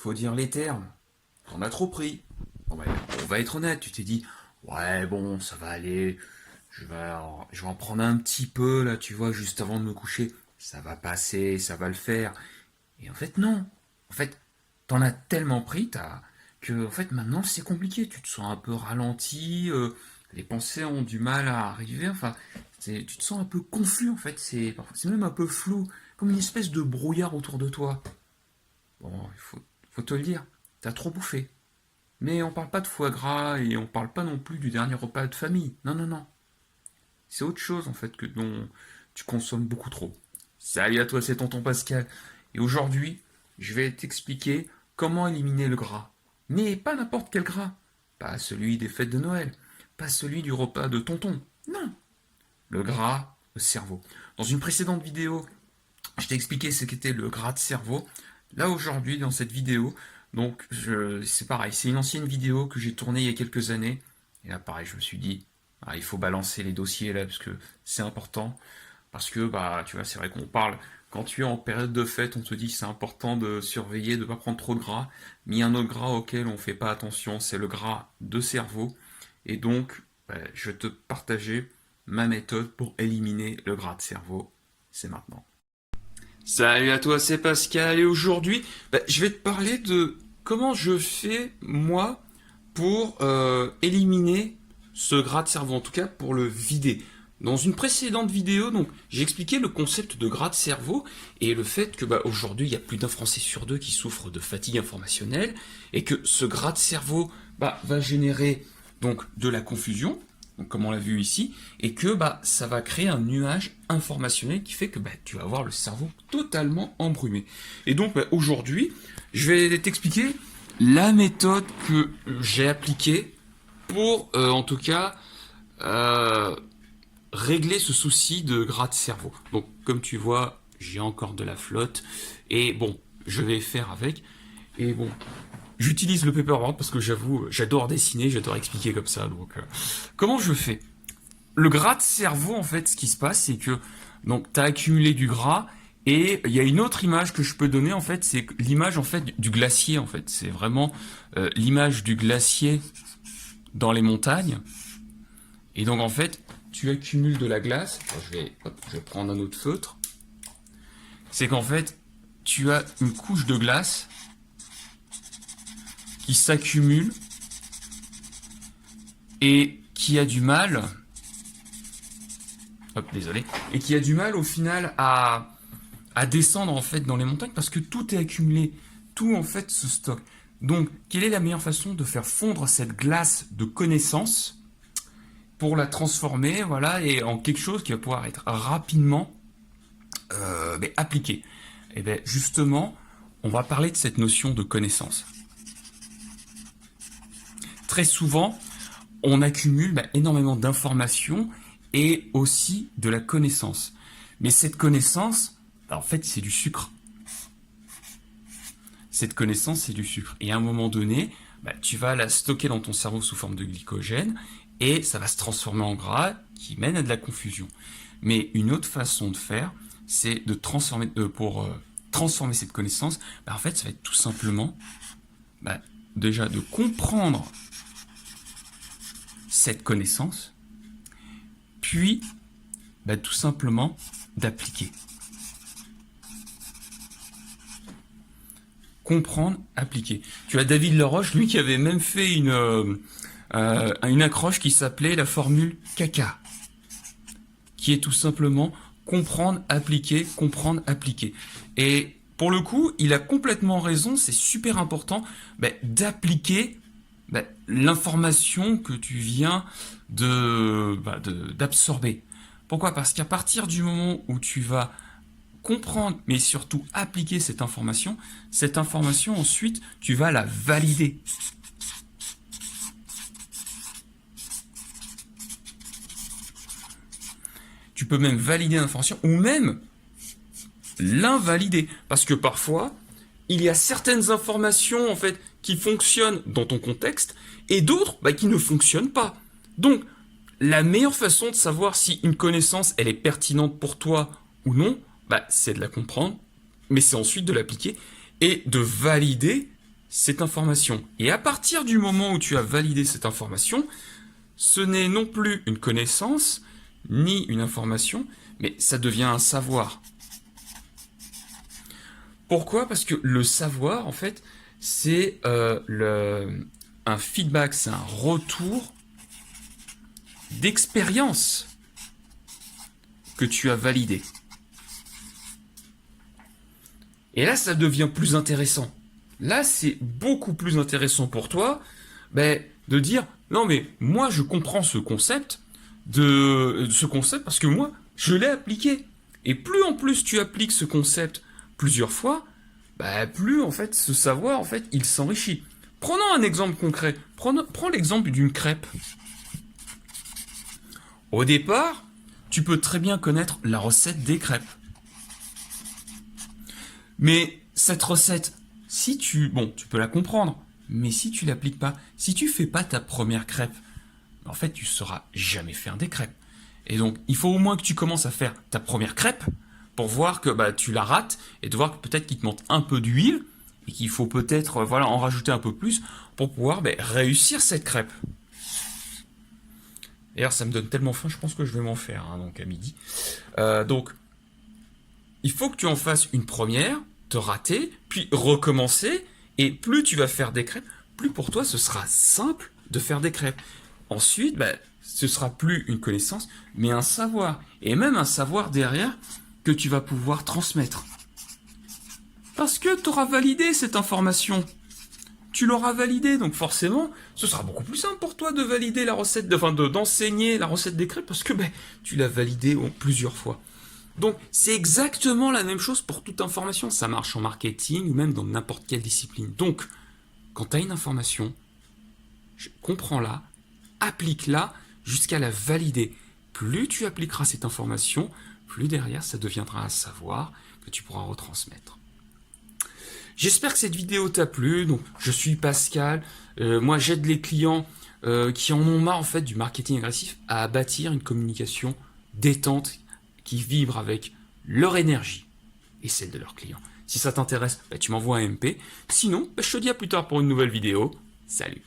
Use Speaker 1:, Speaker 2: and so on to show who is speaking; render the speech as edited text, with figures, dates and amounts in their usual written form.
Speaker 1: faut dire les termes. T'en as trop pris. Bon, bah, on va être honnête, tu t'es dit, ouais, bon, ça va aller, je vais en prendre un petit peu, là, tu vois, juste avant de me coucher. Ça va passer, ça va le faire. Et en fait, non. En fait, t'en as tellement pris, que, en fait, maintenant, c'est compliqué. Tu te sens un peu ralenti, les pensées ont du mal à arriver, enfin, tu te sens un peu confus, en fait, c'est même un peu flou, comme une espèce de brouillard autour de toi. Bon, faut te le dire, t'as trop bouffé. Mais on parle pas de foie gras et on parle pas non plus du dernier repas de famille. Non, non, non. C'est autre chose en fait que dont tu consommes beaucoup trop. Salut à toi, c'est tonton Pascal. Et aujourd'hui, je vais t'expliquer comment éliminer le gras. Mais pas n'importe quel gras. Pas celui des fêtes de Noël. Pas celui du repas de tonton. Non. Le gras au cerveau. Dans une précédente vidéo, je t'ai expliqué ce qu'était le gras de cerveau. Là aujourd'hui, dans cette vidéo, donc c'est pareil, c'est une ancienne vidéo que j'ai tournée il y a quelques années. Et là pareil, je me suis dit, il faut balancer les dossiers là parce que c'est important. Parce que bah tu vois, c'est vrai qu'on parle, quand tu es en période de fête, on te dit que c'est important de surveiller, de ne pas prendre trop de gras. Mais il y a un autre gras auquel on ne fait pas attention, c'est le gras de cerveau. Et donc, je vais te partager ma méthode pour éliminer le gras de cerveau. C'est maintenant. Salut à toi, c'est Pascal et aujourd'hui, je vais te parler de comment je fais moi pour éliminer ce gras de cerveau, en tout cas pour le vider. Dans une précédente vidéo, donc, j'ai expliqué le concept de gras de cerveau et le fait que aujourd'hui, il y a plus d'un Français sur deux qui souffre de fatigue informationnelle et que ce gras de cerveau va générer donc de la confusion, donc comme on l'a vu ici, et que ça va créer un nuage informationnel qui fait que tu vas avoir le cerveau totalement embrumé. Et donc aujourd'hui, je vais t'expliquer la méthode que j'ai appliquée pour, en tout cas, régler ce souci de gras de cerveau. Donc comme tu vois, j'ai encore de la flotte, et bon, je vais faire avec, et bon, j'utilise le paperboard parce que j'avoue, j'adore dessiner, j'adore expliquer comme ça. Donc, comment je fais? Le gras de cerveau, en fait, ce qui se passe, c'est que donc t'as accumulé du gras et il y a une autre image que je peux donner, en fait, c'est l'image en fait du glacier. En fait, c'est vraiment l'image du glacier dans les montagnes. Et donc, en fait, tu accumules de la glace. Alors, je vais prendre un autre feutre. C'est qu'en fait, tu as une couche de glace qui s'accumule et qui a du mal, désolé, et qui a du mal au final à descendre en fait dans les montagnes parce que tout est accumulé, tout en fait se stocke. Donc, quelle est la meilleure façon de faire fondre cette glace de connaissance pour la transformer, voilà, et en quelque chose qui va pouvoir être rapidement appliqué? Et bien justement, on va parler de cette notion de connaissance. Très souvent, on accumule énormément d'informations et aussi de la connaissance. Mais cette connaissance, en fait, c'est du sucre. Cette connaissance, c'est du sucre. Et à un moment donné, tu vas la stocker dans ton cerveau sous forme de glycogène et ça va se transformer en gras qui mène à de la confusion. Mais une autre façon de faire, c'est de transformer, pour transformer cette connaissance, en fait, ça va être tout simplement déjà de comprendre cette connaissance, puis tout simplement d'appliquer. Comprendre, appliquer. Tu as David Laroche, lui qui avait même fait une accroche qui s'appelait la formule caca, qui est tout simplement comprendre, appliquer, comprendre, appliquer. Et pour le coup, il a complètement raison, c'est super important d'appliquer l'information que tu viens d'absorber. Pourquoi? Parce qu'à partir du moment où tu vas comprendre, mais surtout appliquer cette information ensuite, tu vas la valider. Tu peux même valider l'information ou même l'invalider. Parce que parfois, il y a certaines informations en fait qui fonctionnent dans ton contexte et d'autres qui ne fonctionnent pas. Donc, la meilleure façon de savoir si une connaissance elle est pertinente pour toi ou non, c'est de la comprendre, mais c'est ensuite de l'appliquer et de valider cette information. Et à partir du moment où tu as validé cette information, ce n'est non plus une connaissance, ni une information, mais ça devient un savoir. Pourquoi? Parce que le savoir, en fait, c'est un feedback, c'est un retour d'expérience que tu as validé. Et là, ça devient plus intéressant. Là, c'est beaucoup plus intéressant pour toi de dire, non mais moi, je comprends ce concept, parce que moi, je l'ai appliqué. Et plus en plus tu appliques ce concept plusieurs fois, plus en fait ce savoir, en fait, il s'enrichit. Prenons un exemple concret. Prends l'exemple d'une crêpe. Au départ, tu peux très bien connaître la recette des crêpes. Mais cette recette, tu peux la comprendre, mais si tu l'appliques pas, si tu fais pas ta première crêpe, en fait, tu sauras jamais faire des crêpes. Et donc, il faut au moins que tu commences à faire ta première crêpe pour voir que tu la rates et de voir que peut-être qu'il te manque un peu d'huile et qu'il faut peut-être en rajouter un peu plus pour pouvoir réussir cette crêpe. D'ailleurs, ça me donne tellement faim, je pense que je vais m'en faire donc à midi. Donc, il faut que tu en fasses une première, te rater, puis recommencer. Et plus tu vas faire des crêpes, plus pour toi ce sera simple de faire des crêpes. Ensuite, ce sera plus une connaissance, mais un savoir. Et même un savoir derrière que tu vas pouvoir transmettre. Parce que tu auras validé cette information. Tu l'auras validée, donc forcément, ce sera beaucoup plus simple pour toi de valider la recette, d'enseigner la recette des crêpes, parce que tu l'as validée plusieurs fois. Donc, c'est exactement la même chose pour toute information. Ça marche en marketing ou même dans n'importe quelle discipline. Donc, quand tu as une information, comprends-la, applique-la jusqu'à la valider. Plus tu appliqueras cette information, plus derrière, ça deviendra un savoir que tu pourras retransmettre. J'espère que cette vidéo t'a plu. Donc, je suis Pascal. Moi, j'aide les clients qui en ont marre en fait du marketing agressif à bâtir une communication détente qui vibre avec leur énergie et celle de leurs clients. Si ça t'intéresse, tu m'envoies un MP. Sinon, je te dis à plus tard pour une nouvelle vidéo. Salut!